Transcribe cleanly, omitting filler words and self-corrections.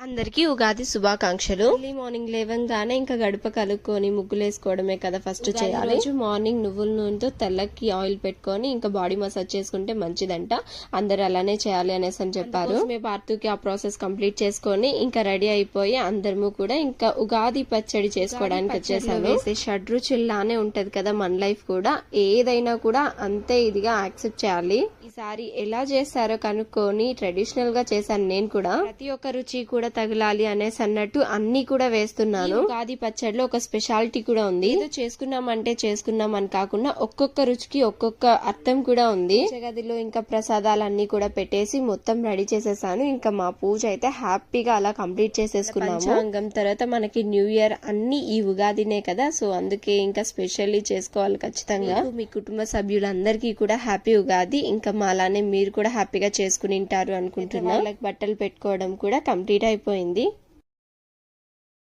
అందరికీ ఉగాది శుభాకాంక్షలు. Early morning లేవంగానే ఇంకా గడప కలుక్కొని ముగ్గులేసుకోవడమే కదా ఫస్ట్ చేయాలి. రోజు మార్నింగ్ నువ్వుల నూనెతో తెల్లకి ఆయిల్ పెట్టుకొని ఇంకా బాడీ మసాజ్ చేసుకుంటే మంచిదంట. అందరు అలానే చేయాలి అనేసి అని చెప్పారు. మేము పార్తుకి ఆ ప్రాసెస్ కంప్లీట్ చేసుకొని ఇంకా రెడీ అయిపోయి అందరము కూడా ఇంకా ఉగాది పచ్చడి చేసుకోవడానికి వచ్చేసాము. షడ్రుచుల్లానే ఉంటది కదా మన లైఫ్ కూడా, ఏదైనా కూడా అంతే ఇదిగా యాక్సెప్ట్ చేయాలి. ఈసారి ఎలా చేస్తారో కనుక్కొని ట్రెడిషనల్ గా చేశాను నేను కూడా. ప్రతి ఒక్క రుచి కూడా తగలాలి అనేసి అన్నట్టు అన్ని కూడా వేస్తున్నాను. ఉగాది పచ్చడిలో ఒక స్పెషాలిటీ కూడా ఉంది. ఏదో చేసుకున్నామంటే చేసుకున్నాం అని కాకుండా ఒక్కొక్క రుచికి ఒక్కొక్క అర్థం కూడా ఉంది. గదిలో ఇంకా ప్రసాదాలన్నీ కూడా పెట్టేసి మొత్తం రెడీ చేసేసాను. ఇంకా మా పూజ అయితే హ్యాపీగా అలా కంప్లీట్ చేసేసుకున్నాము. పంచాంగం తర్వాత మనకి న్యూ ఇయర్ అన్ని ఈ ఉగాదినే కదా, సో అందుకే ఇంకా స్పెషల్లీ చేసుకోవాలి ఖచ్చితంగా. మీ కుటుంబ సభ్యులందరికీ కూడా హ్యాపీ ఉగాది. ఇంకా అలానే మీరు కూడా హ్యాపీగా చేసుకుని ఉంటారు అనుకుంటున్నా. బట్టలు పెట్టుకోవడం కూడా కంప్లీట్ అయిపోయింది.